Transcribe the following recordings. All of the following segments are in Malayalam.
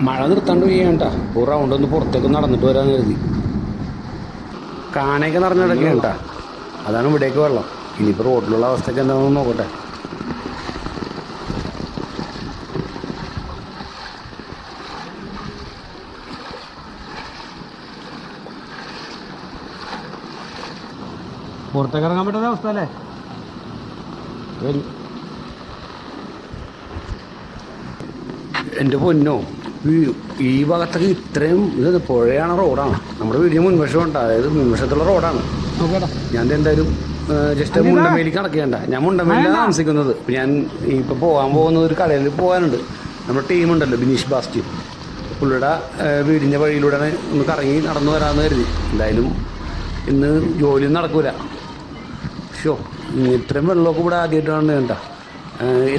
മഴ നിർത്താണ്ട് പെയ്യാണ്ട ഒരു റൗണ്ട് ഒന്ന് പുറത്തേക്ക് നടന്നിട്ട് വരാമെന്ന് കരുതി. കാനയൊക്കെ നിറഞ്ഞ കിടക്കുകയാണ് കേട്ടോ. അതാണ് ഇവിടേക്ക് വെള്ളം. ഇനിയിപ്പോൾ റോഡിലുള്ള അവസ്ഥയൊക്കെ എന്താണെന്ന് നോക്കട്ടെ. പുറത്തേക്ക് ഇറങ്ങാൻ പറ്റുന്ന അവസ്ഥ അല്ലേ? എൻ്റെ പൊന്നോ, ഈ ഭാഗത്തൊക്കെ ഇത്രയും ഇത് പുഴയാണ്, റോഡാണ്. നമ്മുടെ വീടിന് മുൻവശം ഉണ്ട്, അതായത് മുൻവശത്തുള്ള റോഡാണ്. ഞാൻ എന്തായാലും ജസ്റ്റ് മുണ്ടമേലിക്ക് കടക്കേണ്ട. ഞാൻ മുണ്ടമേലിലാണ് താമസിക്കുന്നത്. ഞാൻ ഇപ്പോൾ പോകാൻ പോകുന്ന ഒരു കടയിൽ പോകാനുണ്ട്. നമ്മുടെ ടീമുണ്ടല്ലോ, ബിനീഷ് ബാസ്റ്റി, പുള്ളിയുടെ വീടിൻ്റെ വഴിയിലൂടെ ഒന്ന് കറങ്ങി നടന്നു വരാമെന്ന് കരുതി. എന്തായാലും ഇന്ന് ജോലിയൊന്നും നടക്കൂല. ഷോ, ഇത്രയും വെള്ളമൊക്കെ ഇവിടെ ആദ്യമായിട്ട് കാണുന്നുണ്ട.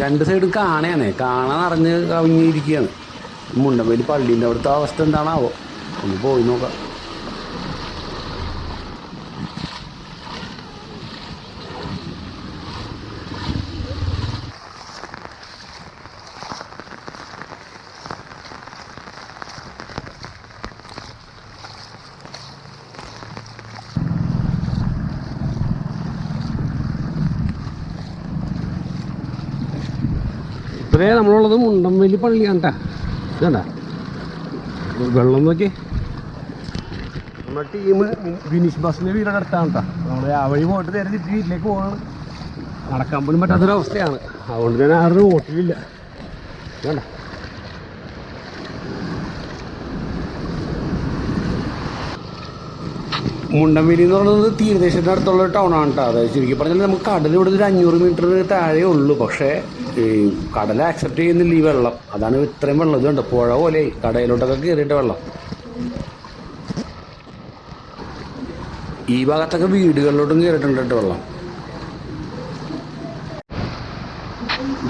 രണ്ട് സൈഡും കാണാൻ നിറഞ്ഞ് കവിഞ്ഞിരിക്കുകയാണ്. മുണ്ടമേലി പള്ളീൻ്റെ അവിടുത്തെ അവസ്ഥ എന്താണാവോ, ഒന്ന് പോയി നോക്കാം. ഇപ്പോഴേ നമ്മളുള്ളത് മുണ്ടംവേലി പള്ളിയാണ് കേട്ടോ. ഇതണ്ട വെള്ളം നോക്കി. നമ്മുടെ ടീം ബിനീഷ് ബസ്സിൻ്റെ വീടിൻ്റെ അടുത്താണ് കേട്ടോ. നമ്മൾ ആ വഴി പോയിട്ട് നേരെ തിരിച്ച് വീട്ടിലേക്ക് പോകാണ്. നടക്കാൻ പോലും പറ്റാത്തൊരവസ്ഥയാണ്. അതുകൊണ്ട് തന്നെ ആരും റോട്ടിലില്ല. വേണ്ട മുണ്ടംവേലി എന്ന് പറയുന്നത് തീരദേശത്തിൻ്റെ അടുത്തുള്ള ടൗണാണ് കേട്ടോ. അതായത് ശരിക്കും പറഞ്ഞാൽ നമുക്ക് കടൽ ഇവിടെ ഒരു 500 മീറ്റർ താഴെ ഉള്ളൂ. പക്ഷേ ഈ കടൽ ആക്സെപ്റ്റ് ചെയ്യുന്നില്ല ഈ വെള്ളം. അതാണ് ഇത്രയും വെള്ളം. ഇതുണ്ട് പുഴ പോലെ കടയിലോട്ടൊക്കെ കയറിയിട്ട് വെള്ളം. ഈ ഭാഗത്തൊക്കെ വീടുകളിലോട്ടും കയറിയിട്ടുണ്ട് കേട്ടോ വെള്ളം.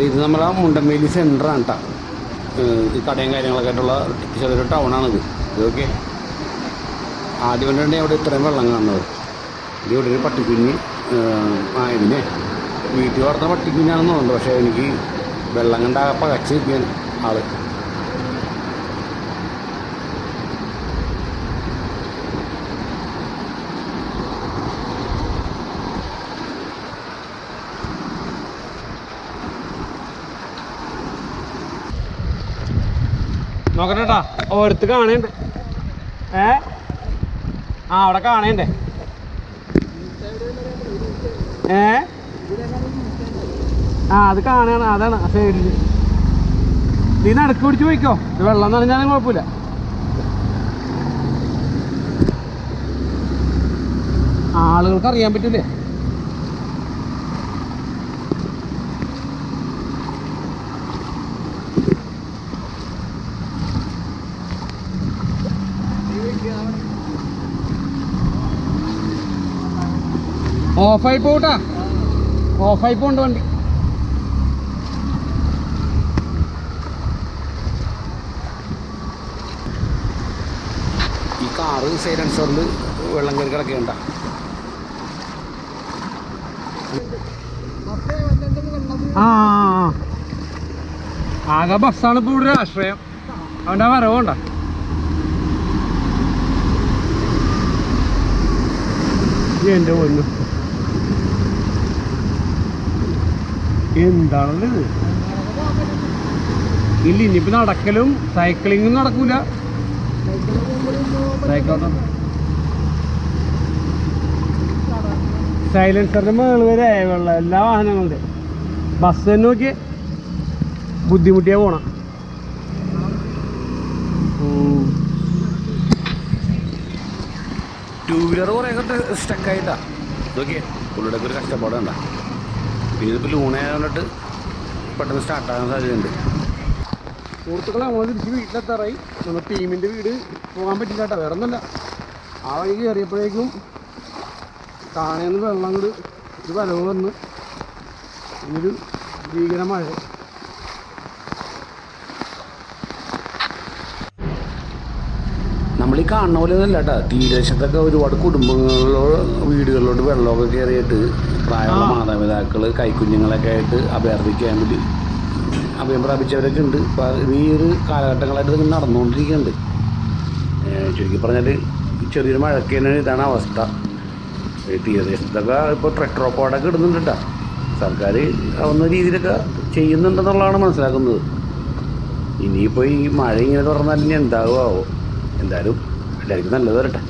ഇത് നമ്മളെ മുണ്ടംവേലി സെൻറ്ററാണ് കേട്ടോ. ഈ കടയും കാര്യങ്ങളൊക്കെ ആയിട്ടുള്ള ചെറിയൊരു ടൗണാണിത്. ഇതൊക്കെ ആദ്യം കൊണ്ടുതന്നെ അവിടെ ഇത്രയും വെള്ളം കാണുന്നത്. ഇത് ഇവിടെ ഒരു പട്ടിക്കുഞ്ഞ് ഇതിനെ വീട്ടിൽ വളർന്ന പട്ടിക്കുഞ്ഞാണെന്ന് തോന്നുന്നു. പക്ഷേ എനിക്ക് വെള്ളം കണ്ട പകച്ച് നിൽക്കാൻ ആള്. നോക്കട്ടെ കേട്ടാ, ഓരത്ത് കാണുന്നുണ്ട്. അവിടെ കാണണ്ടേ? അത് കാണാണ്. അതാണ് സൈഡിൽ. നീ നടക്ക് പിടിച്ച് പോയിക്കോ. ഇത് വെള്ളം നനഞ്ഞാലും കുഴപ്പമില്ല. ആളുകൾക്ക് അറിയാൻ പറ്റൂലേ. ഓഫായി പോട്ടാ, ഓഫായി പോണ്ട് വണ്ടി. ഈ കാറ് സൈലൻസറിൽ വെള്ളം കയറി കിടക്കേണ്ട. ആകെ ബസ്സാണ് ഇപ്പോൾ ഇവിടെ ആശ്രയം. അവൻ്റെ വരവുണ്ട. എൻ്റെ പൊന്നു, എന്താണത്? ഇല്ല, ഇനിയിപ്പോൾ നടക്കലും സൈക്ലിങ്ങും നടക്കൂല. സൈലൻസറിന്റെ മേള് വരെ വെള്ളം എല്ലാ വാഹനങ്ങളുടെ. ബസ് തന്നെ നോക്കി ബുദ്ധിമുട്ടിയാ പോണം. ടൂ വീലർ കുറേ സ്റ്റക്കായിട്ടാ. ഇതൊക്കെ പുള്ളിയുടെ ഒരു കഷ്ടപ്പാടുണ്ട. പിന്നെ ഇതിപ്പോൾ ലൂണായതുകൊണ്ടിട്ട് പെട്ടെന്ന് സ്റ്റാർട്ടാകാൻ സാധ്യതയുണ്ട്. സുഹൃത്തുക്കളെ, നമ്മൾ തിരിച്ച് വീട്ടിലെത്താറായി. നമ്മുടെ ടീമിൻ്റെ വീട് പോകാൻ പറ്റില്ല കേട്ടോ. വേറെ ഒന്നുമല്ല, ആ വഴി കയറിയപ്പോഴേക്കും കാണേന്ന് വെള്ളം കൊണ്ട് ഒരു വരവ് വന്ന് ഇതൊരു ഭീകര മഴ. നമ്മൾ ഈ കാണുന്ന പോലെ ഒന്നല്ല കേട്ടോ. തീരദേശത്തൊക്കെ ഒരുപാട് വീടുകളിലോട്ട് വെള്ളമൊക്കെ കയറിയിട്ട് പ്രായമുള്ള മാതാപിതാക്കൾ കൈക്കുഞ്ഞുങ്ങളൊക്കെ ആയിട്ട് അഭയാർത്ഥി ക്യാമ്പിൽ അഭയം പ്രാപിച്ചവരൊക്കെ ഉണ്ട്. ഇപ്പോൾ ഈ ഒരു കാലഘട്ടങ്ങളായിട്ട് ഇത് നടന്നുകൊണ്ടിരിക്കുന്നുണ്ട്. ചുരുക്കി പറഞ്ഞാൽ ചെറിയൊരു മഴക്കേന് ഇതാണ് അവസ്ഥ. തീരദേശത്തൊക്കെ ഇപ്പോൾ ട്രെക്ടറോപ്പോടൊക്കെ ഇടുന്നുണ്ട് കേട്ടോ. സർക്കാർ ആവുന്ന രീതിയിലൊക്കെ ചെയ്യുന്നുണ്ടെന്നുള്ളതാണ് മനസ്സിലാക്കുന്നത്. ഇനിയിപ്പോൾ ഈ മഴ ഇങ്ങനെ തുറന്നാൽ ഇനി എന്താകുമോ? എന്തായാലും എല്ലാവർക്കും നല്ലത് വരട്ടെ.